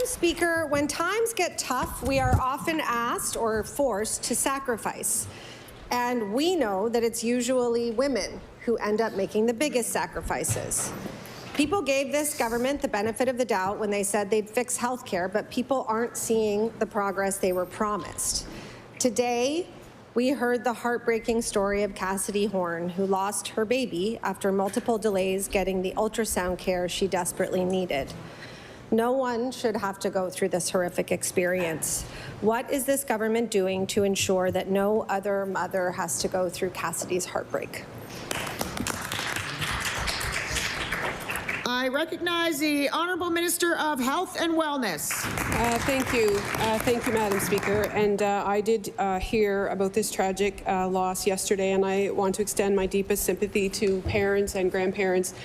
Speaker, when times get tough, we are often asked or forced to sacrifice. And we know that it's usually women who end up making the biggest sacrifices. People gave this government the benefit of the doubt when they said they'd fix health care, but people aren't seeing the progress they were promised. Today, we heard the heartbreaking story of Cassidy Horn, who lost her baby after multiple delays getting the ultrasound care she desperately needed. No one should have to go through this horrific experience. What is this government doing to ensure that no other mother has to go through Cassidy's heartbreak? I recognize the Honourable Minister of Health and Wellness. Thank you, Madam Speaker. And I did hear about this tragic loss yesterday, and I want to extend my deepest sympathy to parents and grandparents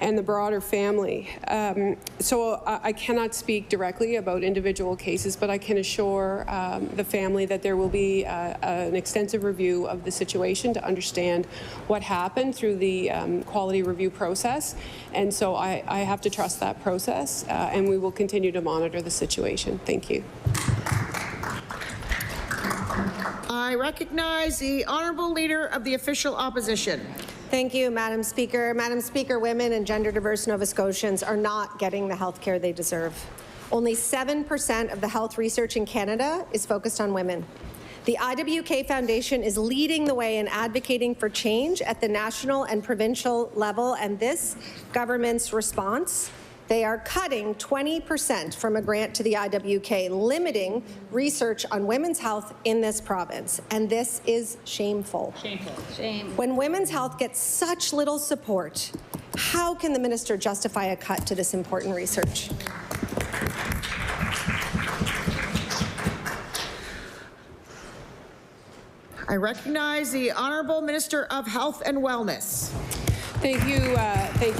and the broader family. So I cannot speak directly about individual cases, but I can assure the family that there will be an extensive review of the situation to understand what happened through the quality review process. And so I have to trust that process, and we will continue to monitor the situation. Thank you. I recognize the Honourable Leader of the Official Opposition. Thank you, Madam Speaker. Madam Speaker, women and gender-diverse Nova Scotians are not getting the health care they deserve. Only 7% of the health research in Canada is focused on women. The IWK Foundation is leading the way in advocating for change at the national and provincial level, and this government's response, they are cutting 20% from a grant to the IWK, limiting research on women's health in this province. And this is shameful. Shameful. Shame. When women's health gets such little support, how can the minister justify a cut to this important research? I recognize the Honourable Minister of Health and Wellness. Thank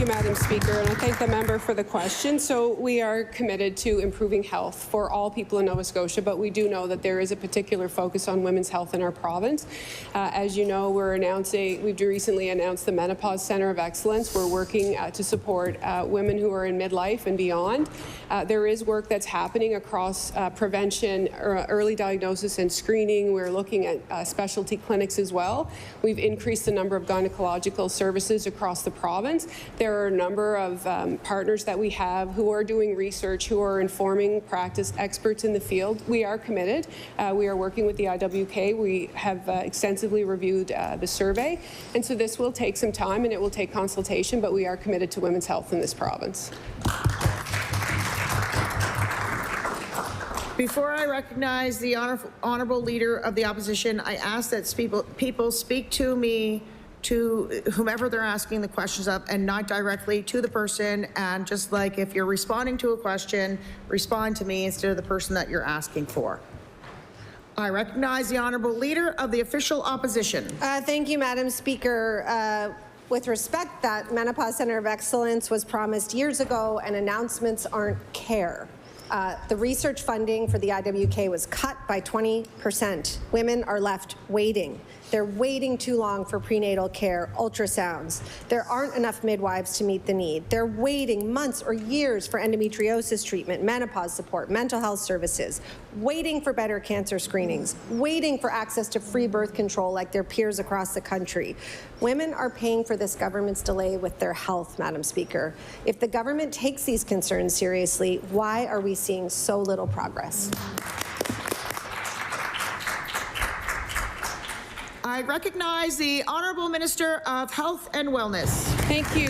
you, Madam Speaker, and I thank the member for the question. So we are committed to improving health for all people in Nova Scotia, but we do know that there is a particular focus on women's health in our province. As you know, we've recently announced the Menopause Centre of Excellence. We're working to support women who are in midlife and beyond. There is work that's happening across prevention, early diagnosis and screening. We're looking at specialty clinics as well. We've increased the number of gynecological services across the province. There are a number of partners that we have who are doing research, who are informing practice experts in the field. We are committed. We are working with the IWK. We have extensively reviewed the survey, and so this will take some time and it will take consultation, but we are committed to women's health in this province. Before I recognize the Honourable Leader of the Opposition, I ask that people speak to me, to whomever they're asking the questions of, and not directly to the person. And just like if you're responding to a question, respond to me instead of the person that you're asking for. I recognize the Honourable Leader of the Official Opposition. Thank you, Madam Speaker. With respect, that Menopause Centre of Excellence was promised years ago, and announcements aren't care. The research funding for the IWK was cut by 20%. Women are left waiting. They're waiting too long for prenatal care, ultrasounds. There aren't enough midwives to meet the need. They're waiting months or years for endometriosis treatment, menopause support, mental health services, waiting for better cancer screenings, waiting for access to free birth control like their peers across the country. Women are paying for this government's delay with their health, Madam Speaker. If the government takes these concerns seriously, why are we seeing so little progress? I recognize the Honourable Minister of Health and Wellness. Thank you,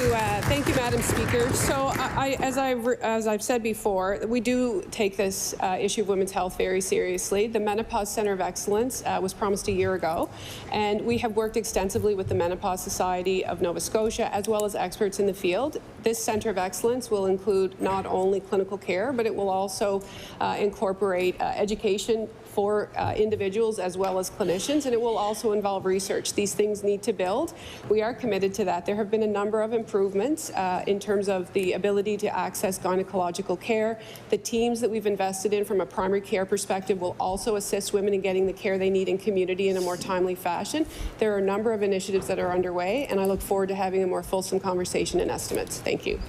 Madam Speaker. So, as I've said before, we do take this issue of women's health very seriously. The Menopause Centre of Excellence was promised a year ago, and we have worked extensively with the Menopause Society of Nova Scotia, as well as experts in the field. This Centre of Excellence will include not only clinical care, but it will also incorporate education for individuals as well as clinicians, and it will also involve research. These things need to build. We are committed to that. There have been a number of improvements in terms of the ability to access gynecological care. The teams that we've invested in from a primary care perspective will also assist women in getting the care they need in community in a more timely fashion. There are a number of initiatives that are underway, and I look forward to having a more fulsome conversation and estimates. Thank you.